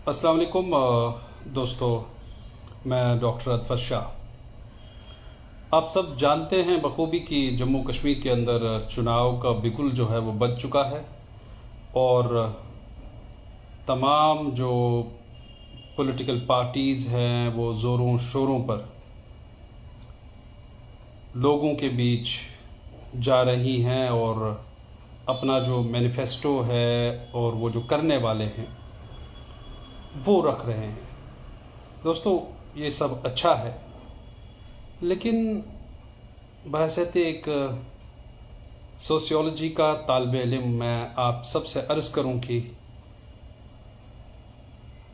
अस्सलाम वालेकुम दोस्तों, मैं डॉक्टर अतफर शाह। आप सब जानते हैं बखूबी कि जम्मू कश्मीर के अंदर चुनाव का बिगुल जो है वो बज चुका है और तमाम जो पॉलिटिकल पार्टीज़ हैं वो ज़ोरों शोरों पर लोगों के बीच जा रही हैं और अपना जो मैनिफेस्टो है और वो जो करने वाले हैं वो रख रहे हैं। दोस्तों, ये सब अच्छा है, लेकिन बहैसियत एक सोशियोलॉजी का तालिब इल्म मैं आप सबसे अर्ज़ करूं कि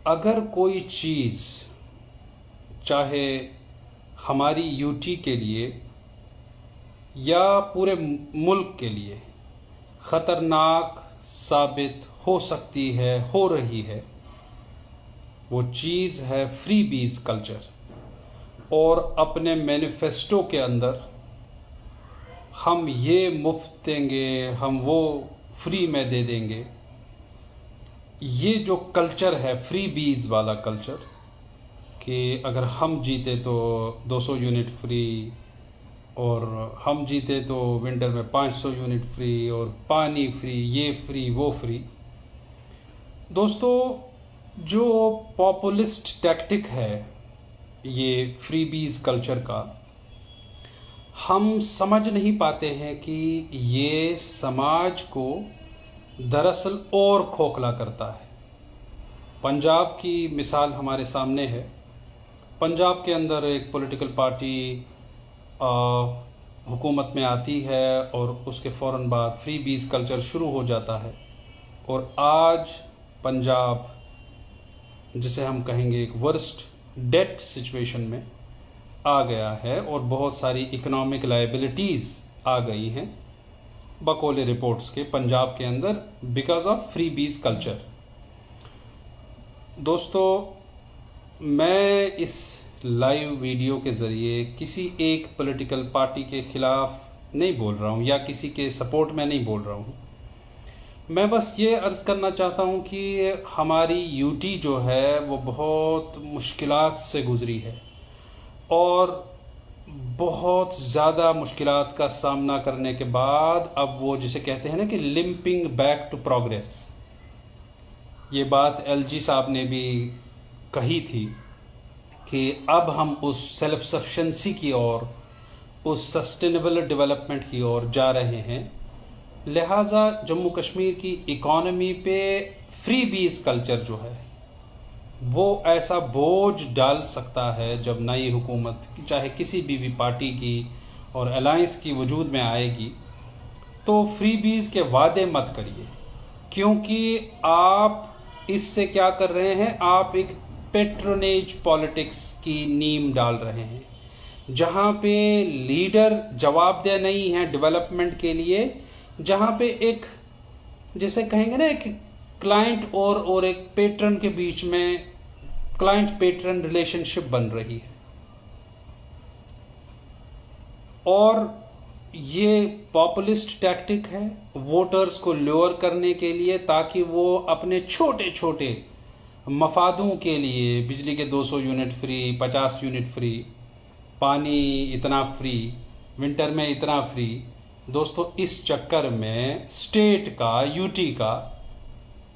अगर कोई चीज़ चाहे हमारी यूटी के लिए या पूरे मुल्क के लिए ख़तरनाक साबित हो सकती है, हो रही है, वो चीज़ है फ्री बीज कल्चर। और अपने मैनिफेस्टो के अंदर हम ये मुफ्त देंगे, हम वो फ्री में दे देंगे। ये जो कल्चर है फ्री बीज वाला कल्चर कि अगर हम जीते तो 200 यूनिट फ्री, और हम जीते तो विंटर में 500 यूनिट फ्री, और पानी फ्री, ये फ्री वो फ्री। दोस्तों, जो पॉपुलिस्ट टैक्टिक है ये फ्री बीज कल्चर का, हम समझ नहीं पाते हैं कि ये समाज को दरअसल और खोखला करता है। पंजाब की मिसाल हमारे सामने है। पंजाब के अंदर एक पॉलिटिकल पार्टी हुकूमत में आती है और उसके फ़ौरन बाद फ्री बीज कल्चर शुरू हो जाता है, और आज पंजाब जिसे हम कहेंगे एक वर्स्ट डेट सिचुएशन में आ गया है और बहुत सारी इकोनॉमिक लायबिलिटीज़ आ गई हैं बकौले रिपोर्ट्स के पंजाब के अंदर बिकॉज ऑफ फ्री बीज कल्चर। दोस्तों, मैं इस लाइव वीडियो के ज़रिए किसी एक पॉलिटिकल पार्टी के ख़िलाफ़ नहीं बोल रहा हूँ या किसी के सपोर्ट में नहीं बोल रहा हूँ। मैं बस ये अर्ज़ करना चाहता हूँ कि हमारी यूटी जो है वो बहुत मुश्किलात से गुज़री है और बहुत ज़्यादा मुश्किलात का सामना करने के बाद अब वो जिसे कहते हैं ना कि लिंपिंग बैक टू प्रोग्रेस, ये बात एलजी साहब ने भी कही थी कि अब हम उस सेल्फ सफिशेंसी की ओर, उस सस्टेनेबल डेवलपमेंट की ओर जा रहे हैं। लिहाजा जम्मू कश्मीर की इकॉनमी पे फ्री बीज कल्चर जो है वो ऐसा बोझ डाल सकता है जब नई हुकूमत चाहे किसी भी पार्टी की और अलायंस की वजूद में आएगी, तो फ्री बीज के वादे मत करिए, क्योंकि आप इससे क्या कर रहे हैं, आप एक पेट्रोनेज पॉलिटिक्स की नींव डाल रहे हैं जहां पे लीडर जवाबदेह नहीं है डेवलपमेंट के लिए, जहां पे एक जैसे कहेंगे ना एक क्लाइंट और एक पेट्रन के बीच में क्लाइंट पेट्रन रिलेशनशिप बन रही है। और ये पॉपुलिस्ट टैक्टिक है वोटर्स को ल्योर करने के लिए, ताकि वो अपने छोटे छोटे मफादों के लिए बिजली के 200 यूनिट फ्री, 50 यूनिट फ्री, पानी इतना फ्री, विंटर में इतना फ्री। दोस्तों, इस चक्कर में स्टेट का, यूटी का,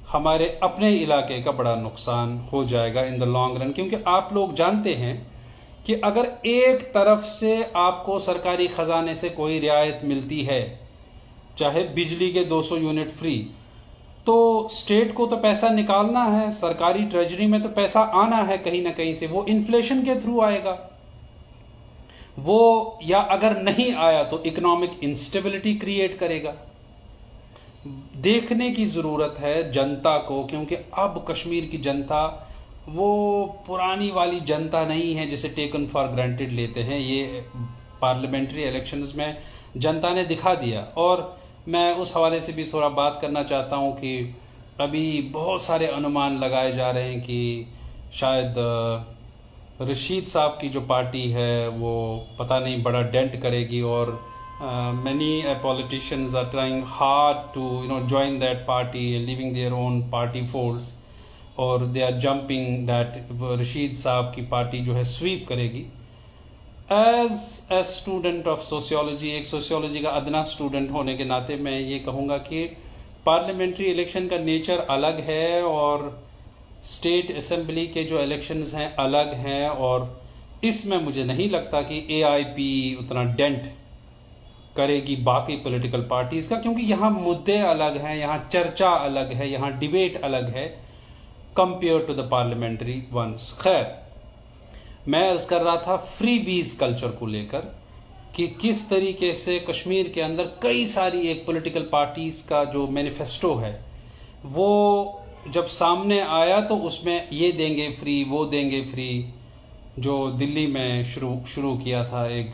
हमारे अपने इलाके का बड़ा नुकसान हो जाएगा इन द लॉन्ग रन। क्योंकि आप लोग जानते हैं कि अगर एक तरफ से आपको सरकारी खजाने से कोई रियायत मिलती है, चाहे बिजली के 200 यूनिट फ्री, तो स्टेट को तो पैसा निकालना है, सरकारी ट्रेजरी में तो पैसा आना है कहीं ना कहीं से, वो इन्फ्लेशन के थ्रू आएगा वो, या अगर नहीं आया तो इकोनॉमिक इंस्टेबिलिटी क्रिएट करेगा। देखने की जरूरत है जनता को, क्योंकि अब कश्मीर की जनता वो पुरानी वाली जनता नहीं है जिसे टेकन फॉर ग्रांटेड लेते हैं। ये पार्लियामेंट्री इलेक्शंस में जनता ने दिखा दिया। और मैं उस हवाले से भी थोड़ा बात करना चाहता हूं कि अभी बहुत सारे अनुमान लगाए जा रहे हैं कि शायद रशीद साहब की जो पार्टी है वो पता नहीं बड़ा डेंट करेगी, और many politicians are trying hard to join that party, leaving their own party folds. और they are jumping that Rashid साहब की पार्टी जो है स्वीप करेगी। As a student of sociology, एक सोशियोलॉजी का अदना स्टूडेंट होने के नाते मैं ये कहूँगा कि पार्लियामेंट्री इलेक्शन का नेचर अलग है और स्टेट असेंबली के जो इलेक्शंस हैं अलग हैं, और इसमें मुझे नहीं लगता कि AIP उतना डेंट करेगी बाकी पॉलिटिकल पार्टीज का, क्योंकि यहाँ मुद्दे अलग हैं, यहाँ चर्चा अलग है, यहाँ डिबेट अलग है compare to the parliamentary ones. खैर, मैं अर्ज कर रहा था फ्री बीज कल्चर को लेकर कि किस तरीके से कश्मीर के अंदर कई सारी एक पॉलिटिकल पार्टीज का जो मैनिफेस्टो है वो जब सामने आया तो उसमें ये देंगे फ्री, वो देंगे फ्री, जो दिल्ली में शुरू किया था एक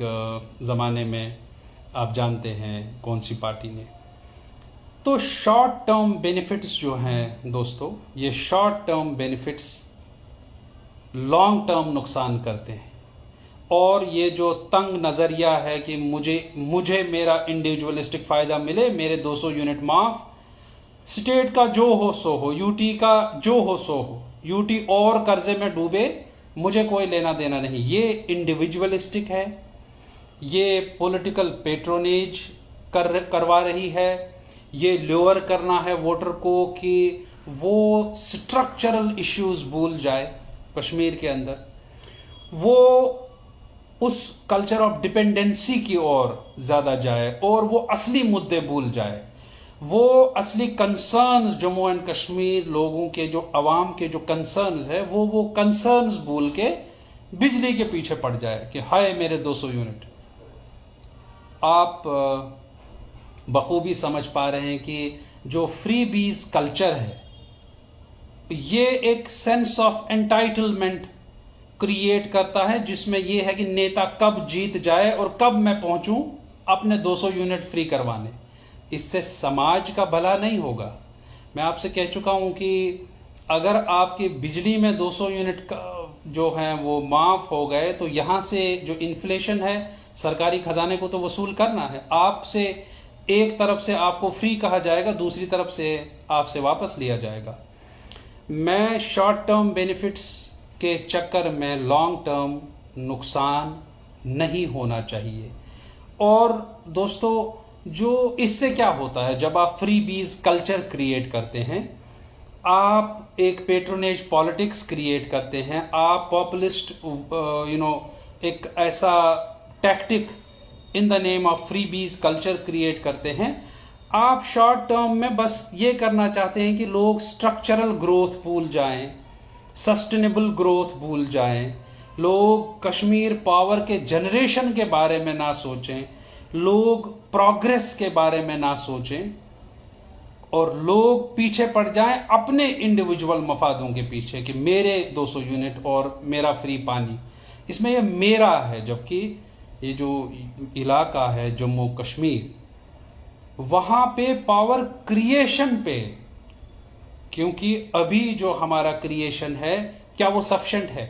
ज़माने में, आप जानते हैं कौन सी पार्टी ने। तो शॉर्ट टर्म बेनिफिट्स जो हैं दोस्तों, ये short term benefits long term नुकसान करते हैं, और ये जो तंग नज़रिया है कि मुझे मेरा इंडिविजुअलिस्टिक फ़ायदा मिले, मेरे 200 यूनिट माफ, स्टेट का जो हो सो हो, यूटी का जो हो सो हो, यूटी और कर्जे में डूबे, मुझे कोई लेना देना नहीं। ये इंडिविजुअलिस्टिक है, ये पॉलिटिकल पेट्रोनेज करवा रही है, ये ल्योअर करना है वोटर को कि वो स्ट्रक्चरल इश्यूज भूल जाए कश्मीर के अंदर, वो उस कल्चर ऑफ डिपेंडेंसी की ओर ज्यादा जाए और वो असली मुद्दे भूल जाए, वो असली कंसर्न्स जम्मू एंड कश्मीर लोगों के जो अवाम के जो कंसर्न्स है वो कंसर्न्स भूल के बिजली के पीछे पड़ जाए कि हाय मेरे 200 यूनिट। आप बखूबी समझ पा रहे हैं कि जो फ्री बीज कल्चर है ये एक सेंस ऑफ एंटाइटलमेंट क्रिएट करता है, जिसमें यह है कि नेता कब जीत जाए और कब मैं पहुंचूं अपने 200 यूनिट फ्री करवाने। इससे समाज का भला नहीं होगा। मैं आपसे कह चुका हूं कि अगर आपकी बिजली में 200 यूनिट जो हैं वो माफ हो गए तो यहां से जो इन्फ्लेशन है सरकारी खजाने को तो वसूल करना है। आपसे एक तरफ से आपको फ्री कहा जाएगा, दूसरी तरफ से आपसे वापस लिया जाएगा। मैं शॉर्ट टर्म बेनिफिट्स के चक्कर में लॉन्ग टर्म नुकसान नहीं होना चाहिए। और दोस्तों, जो इससे क्या होता है जब आप फ्री बीज कल्चर क्रिएट करते हैं, आप एक पेट्रोनेज पॉलिटिक्स क्रिएट करते हैं, आप पॉपुलिस्ट एक ऐसा tactic in the name of free बीज कल्चर क्रिएट करते हैं। आप शॉर्ट टर्म में बस ये करना चाहते हैं कि लोग स्ट्रक्चरल ग्रोथ भूल जाएं, सस्टेनेबल ग्रोथ भूल जाएं, लोग कश्मीर पावर के जनरेशन के बारे में ना सोचें, लोग प्रोग्रेस के बारे में ना सोचें, और लोग पीछे पड़ जाएं अपने इंडिविजुअल मफादों के पीछे कि मेरे 200 यूनिट और मेरा फ्री पानी, इसमें ये मेरा है। जबकि ये जो इलाका है जम्मू कश्मीर, वहां पे पावर क्रिएशन पे, क्योंकि अभी जो हमारा क्रिएशन है क्या वो सफिशिएंट है?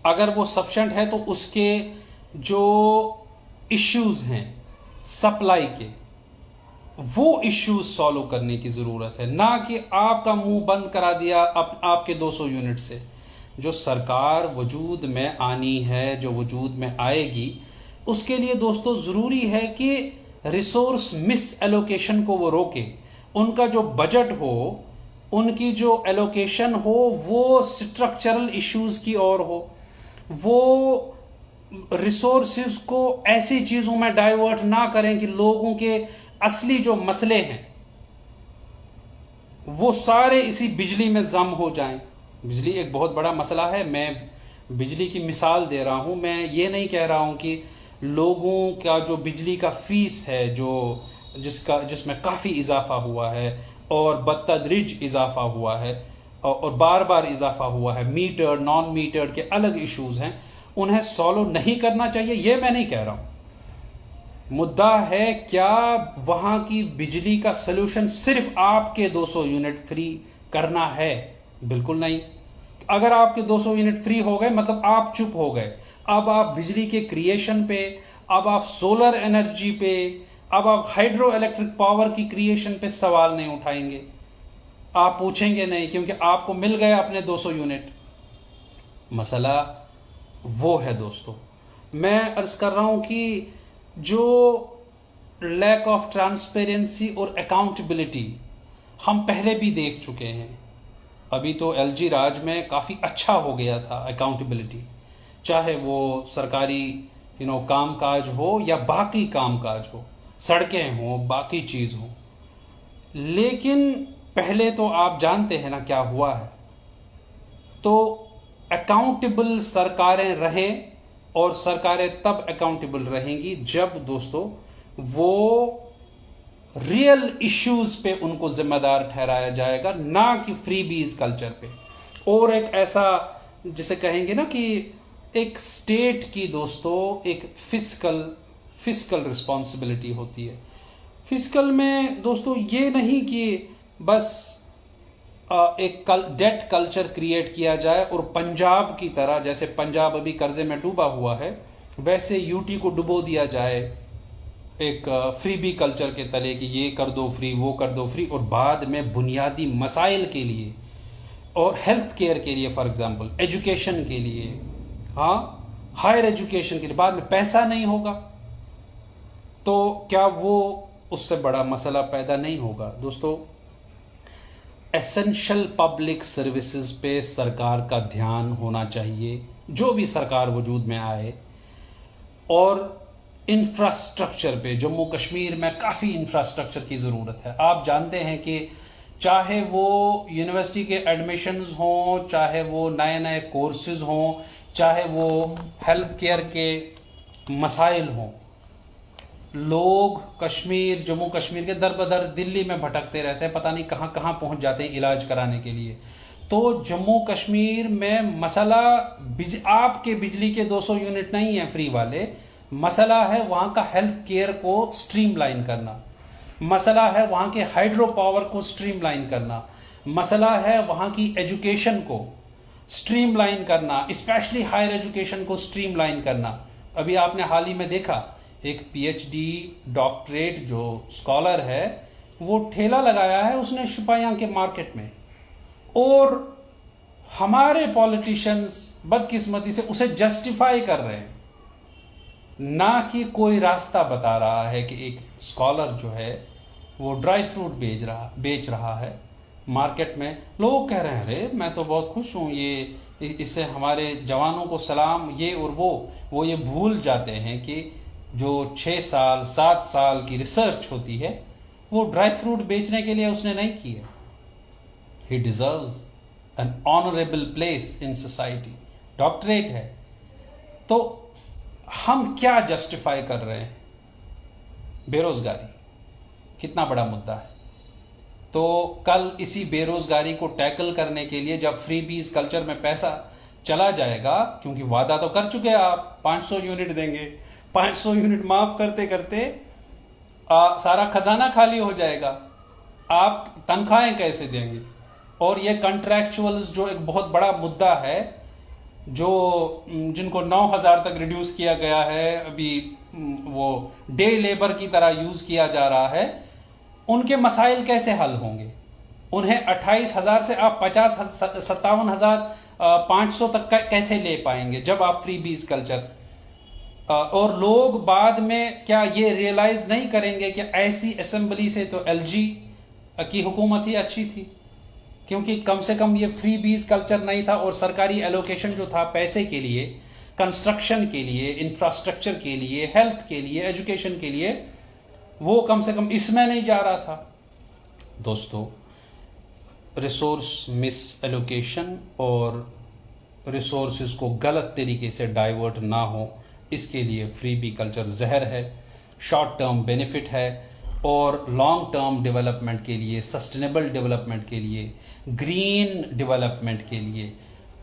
अगर वो सफिशिएंट है तो उसके जो इश्यूज हैं सप्लाई के, वो इश्यूज सॉल्व करने की जरूरत है, ना कि आपका मुंह बंद करा दिया आपके 200 यूनिट से। जो सरकार वजूद में आनी है, जो वजूद में आएगी, उसके लिए दोस्तों जरूरी है कि रिसोर्स मिस एलोकेशन को वो रोके। उनका जो बजट हो, उनकी जो एलोकेशन हो, वो स्ट्रक्चरल इश्यूज की ओर हो, वो रिसोर्सेज को ऐसी चीजों में डाइवर्ट ना करें कि लोगों के असली जो मसले हैं वो सारे इसी बिजली में जम हो जाएं। बिजली एक बहुत बड़ा मसला है। मैं बिजली की मिसाल दे रहा हूं। मैं ये नहीं कह रहा हूं कि लोगों का जो बिजली का फीस है, जो जिसमें काफी इजाफा हुआ है और बदतदरीज इजाफा हुआ है और बार बार इजाफा हुआ है, मीटर्ड नॉन मीटर्ड के अलग इश्यूज हैं, उन्हें सॉल्व नहीं करना चाहिए, ये मैं नहीं कह रहा हूं। मुद्दा है क्या वहां की बिजली का सलूशन सिर्फ आपके 200 यूनिट फ्री करना है? बिल्कुल नहीं। अगर आपके 200 यूनिट फ्री हो गए मतलब आप चुप हो गए। अब आप बिजली के क्रिएशन पे, अब आप सोलर एनर्जी पे, अब आप हाइड्रो इलेक्ट्रिक पावर की क्रिएशन पे सवाल नहीं उठाएंगे। आप पूछेंगे नहीं क्योंकि आपको मिल गया अपने 200 यूनिट। मसला वो है दोस्तों, मैं अर्ज कर रहा हूं कि जो लैक ऑफ ट्रांसपेरेंसी और अकाउंटेबिलिटी हम पहले भी देख चुके हैं। अभी तो एलजी राज में काफ़ी अच्छा हो गया था अकाउंटेबिलिटी, चाहे वो सरकारी कामकाज हो या बाकी कामकाज हो, सड़कें हो, बाकी चीज़ हो। लेकिन पहले तो आप जानते हैं ना क्या हुआ है। तो अकाउंटेबल सरकारें रहे, और सरकारें तब अकाउंटेबल रहेंगी जब दोस्तों वो रियल इश्यूज पे उनको जिम्मेदार ठहराया जाएगा, ना कि फ्रीबीज कल्चर पे। और एक ऐसा जिसे कहेंगे ना कि एक स्टेट की दोस्तों एक फिस्कल रिस्पॉन्सिबिलिटी होती है। फिस्कल में दोस्तों ये नहीं कि बस एक डेट कल्चर क्रिएट किया जाए और पंजाब की तरह, जैसे पंजाब अभी कर्जे में डूबा हुआ है, वैसे यूटी को डुबो दिया जाए एक फ्रीबी कल्चर के तले कि ये कर दो फ्री, वो कर दो फ्री, और बाद में बुनियादी मसाइल के लिए और हेल्थ केयर के लिए, फॉर एग्जांपल एजुकेशन के लिए, हाँ हायर एजुकेशन के लिए बाद में पैसा नहीं होगा, तो क्या वो उससे बड़ा मसला पैदा नहीं होगा। दोस्तों एसेंशियल पब्लिक सर्विसेज पे सरकार का ध्यान होना चाहिए, जो भी सरकार वजूद में आए। और इंफ्रास्ट्रक्चर पे जम्मू कश्मीर में काफ़ी इंफ्रास्ट्रक्चर की ज़रूरत है। आप जानते हैं कि चाहे वो यूनिवर्सिटी के एडमिशन्स हों, चाहे वो नए नए कोर्सेज हों, चाहे वो हेल्थ केयर के मसाइल हों, लोग जम्मू कश्मीर के दर बदर दिल्ली में भटकते रहते हैं, पता नहीं कहाँ कहाँ पहुँच जाते हैं इलाज कराने के लिए। तो जम्मू कश्मीर में मसला आपके बिजली के 200 यूनिट नहीं है फ्री वाले, मसला है वहां का हेल्थ केयर को स्ट्रीमलाइन करना, मसला है वहां के हाइड्रो पावर को स्ट्रीमलाइन करना, मसला है वहां की एजुकेशन को स्ट्रीमलाइन करना, स्पेशली हायर एजुकेशन को स्ट्रीमलाइन करना। अभी आपने हाल ही में देखा एक पीएचडी डॉक्टरेट जो स्कॉलर है वो ठेला लगाया है उसने शुपाया के मार्केट में, और हमारे पॉलिटिशियंस बदकिस्मती से उसे जस्टिफाई कर रहे हैं, ना कि कोई रास्ता बता रहा है कि एक स्कॉलर जो है वो ड्राई फ्रूट बेच रहा है मार्केट में। लोग कह रहे हैं अरे मैं तो बहुत खुश हूं, ये इससे हमारे जवानों को सलाम, ये और वो ये भूल जाते हैं कि जो 6 साल 7 साल की रिसर्च होती है वो ड्राई फ्रूट बेचने के लिए उसने नहीं की है। ही deserves N honourable place in society, doctorate है। तो हम क्या जस्टिफाई कर रहे हैं? बेरोजगारी कितना बड़ा मुद्दा है। तो कल इसी बेरोजगारी को टैकल करने के लिए जब फ्रीबीज कल्चर में पैसा चला जाएगा, क्योंकि वादा तो कर चुके आप 500 यूनिट देंगे, 500 यूनिट माफ करते करते सारा खजाना खाली हो जाएगा, आप तनख्वाहें कैसे देंगे? और ये कॉन्ट्रैक्चुअल्स जो एक बहुत बड़ा मुद्दा है, जो जिनको 9,000 तक रिड्यूस किया गया है, अभी वो डे लेबर की तरह यूज किया जा रहा है, उनके मसाइल कैसे हल होंगे? उन्हें 28,000 से आप 57,500 तक कैसे ले पाएंगे जब आप फ्रीबीज कल्चर? और लोग बाद में क्या ये रियलाइज नहीं करेंगे कि ऐसी असेंबली से तो एलजी की हुकूमत ही अच्छी थी, क्योंकि कम से कम ये फ्री बीज कल्चर नहीं था और सरकारी एलोकेशन जो था पैसे के लिए, कंस्ट्रक्शन के लिए, इंफ्रास्ट्रक्चर के लिए, हेल्थ के लिए, एजुकेशन के लिए, वो कम से कम इसमें नहीं जा रहा था। दोस्तों रिसोर्स मिस एलोकेशन और रिसोर्सेज को गलत तरीके से डाइवर्ट ना हो, इसके लिए फ्रीबी कल्चर जहर है, शॉर्ट टर्म बेनिफिट है, और लॉन्ग टर्म डेवलपमेंट के लिए, सस्टेनेबल डेवलपमेंट के लिए, ग्रीन डेवलपमेंट के लिए,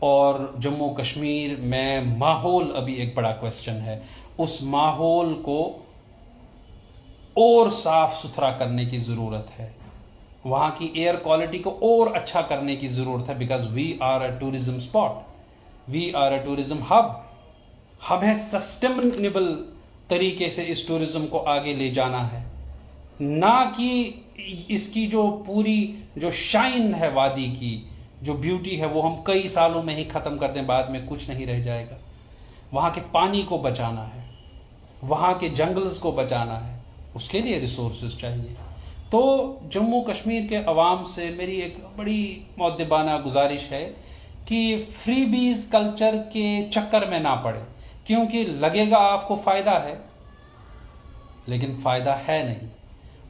और जम्मू कश्मीर में माहौल अभी एक बड़ा क्वेश्चन है, उस माहौल को और साफ सुथरा करने की ज़रूरत है, वहाँ की एयर क्वालिटी को और अच्छा करने की ज़रूरत है, because we are a tourism spot, we are a tourism hub. हमें सस्टेनेबल तरीके से इस टूरिज्म को आगे ले जाना है। ना कि इसकी जो पूरी जो शाइन है वादी की, जो ब्यूटी है, वो हम कई सालों में ही खत्म कर दें, बाद में कुछ नहीं रह जाएगा। वहां के पानी को बचाना है, वहां के जंगल्स को बचाना है, उसके लिए रिसोर्सेज चाहिए। तो जम्मू कश्मीर के अवाम से मेरी एक बड़ी मुअद्दिबाना गुजारिश है कि फ्रीबीज कल्चर के चक्कर में ना पड़े, क्योंकि लगेगा आपको फायदा है, लेकिन फायदा है नहीं।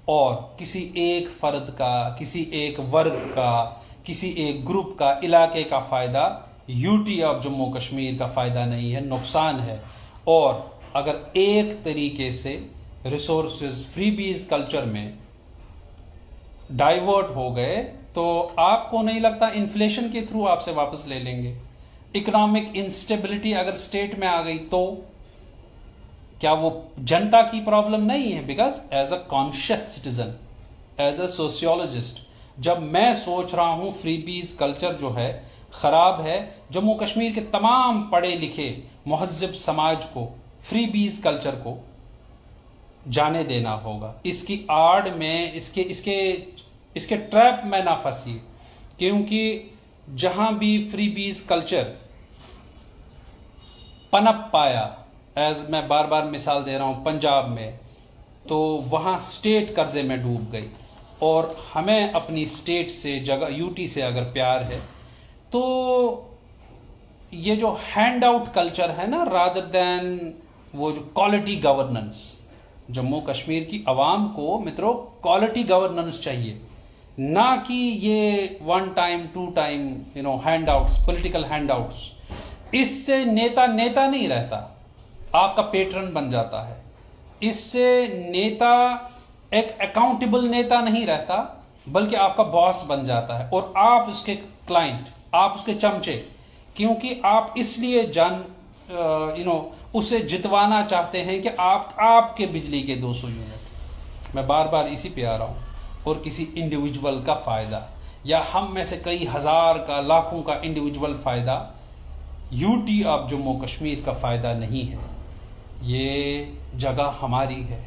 और किसी एक फर्द का, किसी एक वर्ग का, किसी एक ग्रुप का, इलाके का फायदा यूटी ऑफ जम्मू कश्मीर का फायदा नहीं है, नुकसान है। और अगर एक तरीके से रिसोर्सेज फ्रीबीज कल्चर में डाइवर्ट हो गए तो आपको नहीं लगता इन्फ्लेशन के थ्रू आपसे वापस ले लेंगे? इकोनॉमिक इंस्टेबिलिटी अगर स्टेट में आ गई तो क्या वो जनता की प्रॉब्लम नहीं है? Because as a conscious citizen, as a sociologist, जब मैं सोच रहा हूं फ्रीबीज कल्चर जो है खराब है, जम्मू कश्मीर के तमाम पढ़े लिखे मुहज्जब समाज को फ्रीबीज कल्चर को जाने देना होगा। इसकी आड़ में, इसके ट्रैप में ना फंसिए, क्योंकि जहां भी फ्रीबीज कल्चर पनप पाया, एज मैं बार बार मिसाल दे रहा हूं पंजाब में, तो वहां स्टेट कर्जे में डूब गई। और हमें अपनी स्टेट से, जगह यूटी से अगर प्यार है, तो ये जो हैंड आउट कल्चर है ना, रादर देन वो जो क्वालिटी गवर्नेंस, जम्मू कश्मीर की आवाम को मित्रों क्वालिटी गवर्नेंस चाहिए, ना कि ये one time to time handouts, political handouts. इससे नेता नेता नहीं रहता, आपका पेट्रन बन जाता है। इससे नेता एक अकाउंटेबल नेता नहीं रहता, बल्कि आपका बॉस बन जाता है, और आप उसके क्लाइंट, आप उसके चमचे, क्योंकि आप इसलिए उसे जितवाना चाहते हैं कि आपके बिजली के 200 यूनिट। मैं बार बार इसी पे आ रहा हूं। और किसी इंडिविजुअल का फायदा, या हम में से कई हजार का, लाखों का इंडिविजुअल फायदा यूटी ऑफ जम्मू कश्मीर का फायदा नहीं है। ये जगह हमारी है,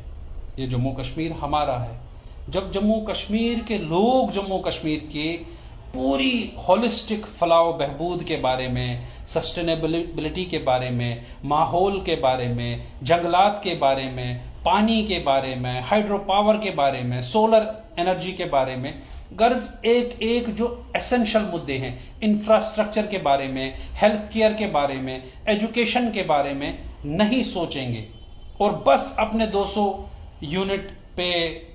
ये जम्मू कश्मीर हमारा है। जब जम्मू कश्मीर के लोग जम्मू कश्मीर के पूरी होलिस्टिक फलाह बहबूद के बारे में, सस्टेनेबिलिटी के बारे में, माहौल के बारे में, जंगलात के बारे में, पानी के बारे में, हाइड्रो पावर के बारे में, सोलर एनर्जी के बारे में, गर्ज एक एक जो एसेंशियल मुद्दे हैं, इंफ्रास्ट्रक्चर के बारे में, हेल्थ केयर के बारे में, एजुकेशन के बारे में नहीं सोचेंगे, और बस अपने 200 यूनिट पे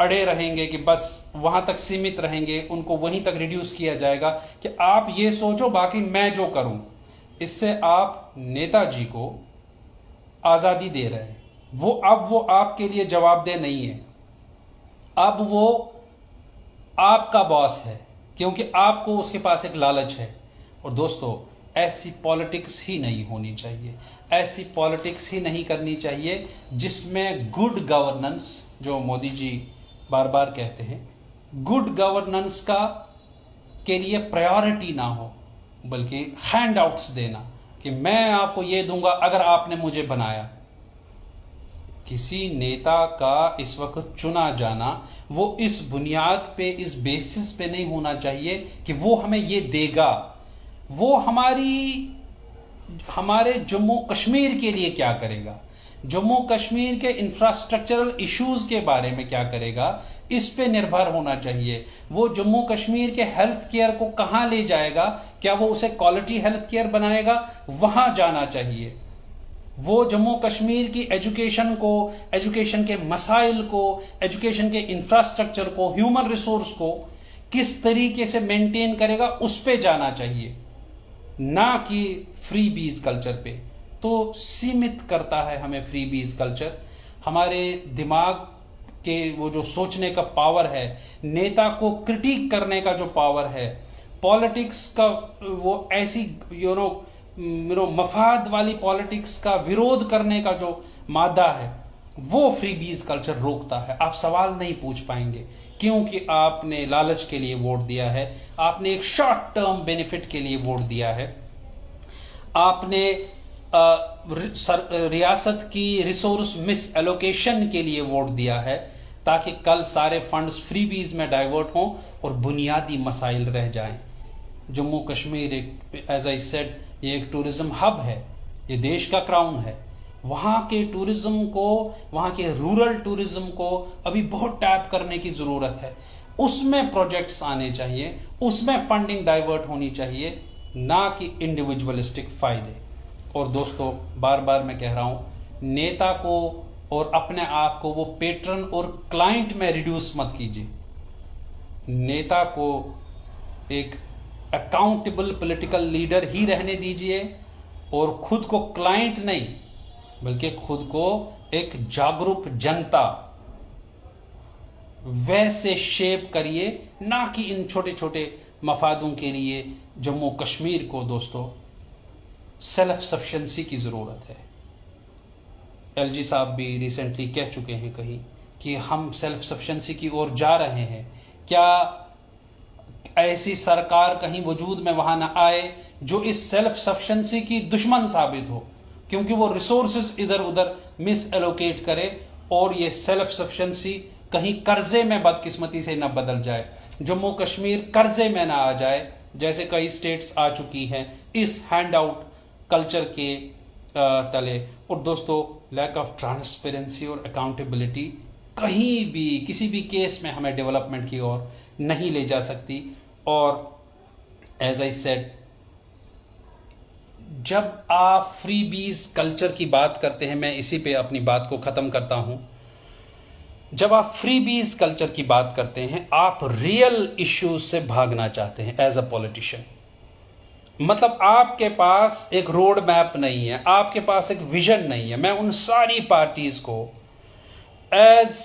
अड़े रहेंगे कि बस वहां तक सीमित रहेंगे, उनको वहीं तक रिड्यूस किया जाएगा कि आप ये सोचो, बाकी मैं जो करूं। इससे आप नेताजी को आजादी दे रहे हैं। अब वो आपके लिए जवाबदेह नहीं है, अब वो आपका बॉस है, क्योंकि आपको उसके पास एक लालच है। और दोस्तों, ऐसी पॉलिटिक्स ही नहीं होनी चाहिए, ऐसी पॉलिटिक्स ही नहीं करनी चाहिए जिसमें गुड गवर्नेंस, जो मोदी जी बार बार कहते हैं, गुड गवर्नेंस के लिए प्रायोरिटी ना हो, बल्कि हैंड आउट्स देना कि मैं आपको ये दूंगा अगर आपने मुझे बनाया। किसी नेता का इस वक्त चुना जाना वो इस बुनियाद पे, इस बेसिस पे नहीं होना चाहिए कि वो हमें ये देगा। वो हमारे जम्मू कश्मीर के लिए क्या करेगा, जम्मू कश्मीर के इंफ्रास्ट्रक्चरल इश्यूज के बारे में क्या करेगा, इस पे निर्भर होना चाहिए। वो जम्मू कश्मीर के हेल्थ केयर को कहां ले जाएगा, क्या वो उसे क्वालिटी हेल्थ केयर बनाएगा, वहां जाना चाहिए। वो जम्मू कश्मीर की एजुकेशन को, एजुकेशन के मसाइल को, एजुकेशन के इंफ्रास्ट्रक्चर को, ह्यूमन रिसोर्स को किस तरीके से मेंटेन करेगा, उस पे जाना चाहिए, ना कि फ्रीबीज कल्चर पे। तो सीमित करता है हमें फ्रीबीज कल्चर, हमारे दिमाग के वो जो सोचने का पावर है, नेता को क्रिटिक करने का जो पावर है, पॉलिटिक्स का वो ऐसी मफाद वाली पॉलिटिक्स का विरोध करने का जो मादा है, वो फ्रीबीज कल्चर रोकता है। आप सवाल नहीं पूछ पाएंगे, क्योंकि आपने लालच के लिए वोट दिया है, आपने एक शॉर्ट टर्म बेनिफिट के लिए वोट दिया है, आपने रियासत की रिसोर्स मिस एलोकेशन के लिए वोट दिया है, ताकि कल सारे फंड्स फ्रीबीज में डाइवर्ट हों और बुनियादी मसाइल रह जाएं। जम्मू कश्मीर एक, एज आई सेड, ये एक टूरिज्म हब है, ये देश का क्राउन है। वहाँ के टूरिज्म को, वहाँ के रूरल टूरिज्म को अभी बहुत टैप करने की ज़रूरत है। उसमें प्रोजेक्ट्स आने चाहिए, उसमें फंडिंग डाइवर्ट होनी चाहिए, ना कि इंडिविजुअलिस्टिक फायदे। और दोस्तों, बार बार मैं कह रहा हूँ, नेता को और अपने आप को वो पेट्रन और क्लाइंट में रिड्यूस मत कीजिए। नेता को एक अकाउंटेबल पॉलिटिकल लीडर ही रहने दीजिए और खुद को क्लाइंट नहीं, बल्कि खुद को एक जागरूक जनता वैसे शेप करिए, ना कि इन छोटे छोटे मफादों के लिए। जम्मू कश्मीर को दोस्तों सेल्फ सफिशिएंसी की जरूरत है। एलजी साहब भी रिसेंटली कह चुके हैं कहीं कि हम सेल्फ सफिशिएंसी की ओर जा रहे हैं। क्या ऐसी सरकार कहीं वजूद में वहां ना आए जो इस सेल्फ सफिशिएंसी की दुश्मन साबित हो, क्योंकि वो रिसोर्सेज इधर उधर मिस एलोकेट करे और ये सेल्फ सफिशिएंसी कहीं कर्जे में बदकिस्मती से न बदल जाए। जम्मू कश्मीर कर्जे में ना आ जाए, जैसे कई स्टेट्स आ चुकी हैं इस हैंडआउट कल्चर के तले। और दोस्तों, लैक ऑफ ट्रांसपेरेंसी और अकाउंटेबिलिटी कहीं भी किसी भी केस में हमें डेवलपमेंट की ओर नहीं ले जा सकती। और एज आई सेड, जब आप फ्रीबीज कल्चर की बात करते हैं, मैं इसी पे अपनी बात को खत्म करता हूं। जब आप फ्रीबीज कल्चर की बात करते हैं, आप रियल इश्यूज से भागना चाहते हैं एज अ पॉलिटिशियन। मतलब आपके पास एक रोड मैप नहीं है, आपके पास एक विजन नहीं है। मैं उन सारी पार्टीज को as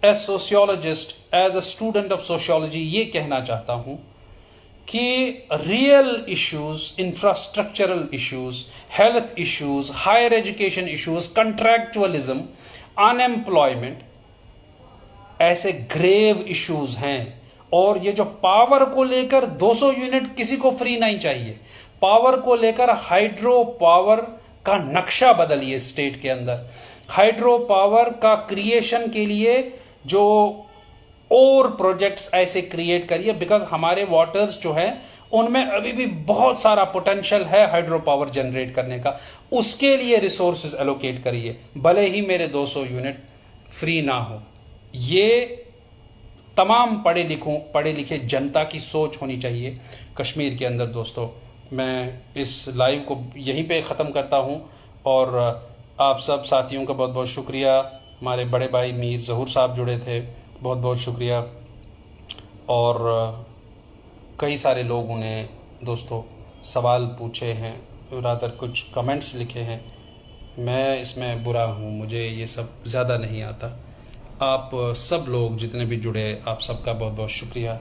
a sociologist, as a student of sociology ये कहना चाहता हूं कि real issues, infrastructural issues, health issues, higher education issues, contractualism, unemployment ऐसे ग्रेव इश्यूज हैं। और ये जो पावर को लेकर 200 यूनिट किसी को फ्री नहीं चाहिए। पावर को लेकर हाइड्रो पावर का नक्शा बदलिए स्टेट के अंदर। हाइड्रो पावर का क्रिएशन के लिए जो और प्रोजेक्ट्स ऐसे क्रिएट करिए, बिकॉज हमारे वाटर्स जो है उनमें अभी भी बहुत सारा पोटेंशियल है हाइड्रो पावर जनरेट करने का। उसके लिए रिसोर्सेज एलोकेट करिए, भले ही मेरे 200 यूनिट फ्री ना हो। ये तमाम पढ़े लिखे जनता की सोच होनी चाहिए कश्मीर के अंदर। दोस्तों, मैं इस लाइव को यहीं पे ख़त्म करता हूं और आप सब साथियों का बहुत बहुत शुक्रिया। हमारे बड़े भाई मीर ज़हूर साहब जुड़े थे, बहुत बहुत शुक्रिया। और कई सारे लोगों ने दोस्तों सवाल पूछे हैं, रादर कुछ कमेंट्स लिखे हैं। मैं इसमें बुरा हूँ, मुझे ये सब ज़्यादा नहीं आता। आप सब लोग जितने भी जुड़े, आप सबका बहुत बहुत शुक्रिया।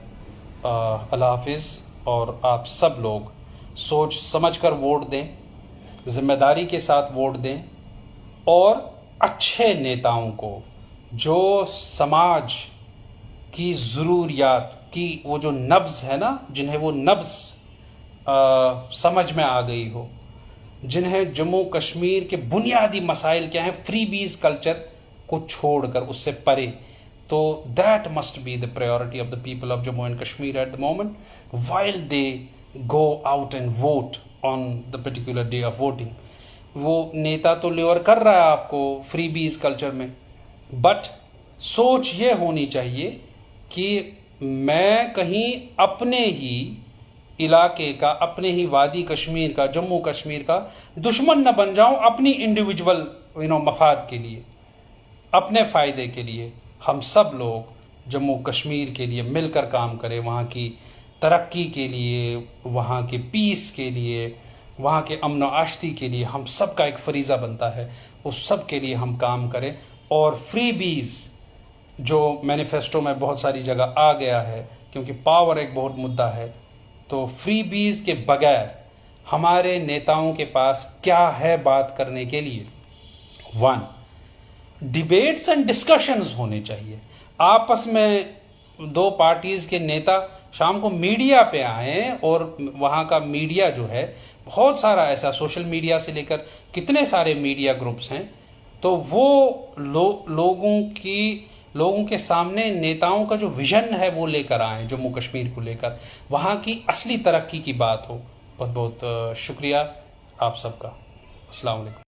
अल्लाह हाफिज़। और आप सब लोग सोच समझ कर वोट दें, जिम्मेदारी के साथ वोट दें और अच्छे नेताओं को, जो समाज की ज़रूरियात की वो जो नब्ज़ है ना, जिन्हें वो नब्ज़ समझ में आ गई हो, जिन्हें जम्मू कश्मीर के बुनियादी मसाइल क्या हैं, फ्रीबीज कल्चर को छोड़कर उससे परे, तो that must be the priority of the people of Jammu and Kashmir at the moment while they go out and vote on the particular day of voting. वो नेता तो ल्योर कर रहा है आपको फ्रीबीज कल्चर में, बट सोच ये होनी चाहिए कि मैं कहीं अपने ही इलाके का, अपने ही वादी कश्मीर का, जम्मू कश्मीर का दुश्मन न बन जाऊं अपनी इंडिविजुअल मफाद के लिए, अपने फ़ायदे के लिए। हम सब लोग जम्मू कश्मीर के लिए मिलकर काम करें, वहाँ की तरक्की के लिए, वहाँ के पीस के लिए, वहाँ के अमन व आश्ती के लिए हम सब का एक फरीज़ा बनता है, उस सब के लिए हम काम करें। और फ्रीबीज जो मैनिफेस्टो में बहुत सारी जगह आ गया है, क्योंकि पावर एक बहुत मुद्दा है, तो फ्रीबीज के बगैर हमारे नेताओं के पास क्या है बात करने के लिए? 1, डिबेट्स एंड डिस्कशंस होने चाहिए आपस में। 2 पार्टीज के नेता शाम को मीडिया पे आए और वहाँ का मीडिया जो है, बहुत सारा ऐसा सोशल मीडिया से लेकर कितने सारे मीडिया ग्रुप्स हैं, तो वो लोगों की लोगों के सामने नेताओं का जो विजन है वो लेकर आएं, जम्मू कश्मीर को लेकर वहाँ की असली तरक्की की बात हो। बहुत बहुत शुक्रिया आप सबका। अस्सलाम वालेकुम।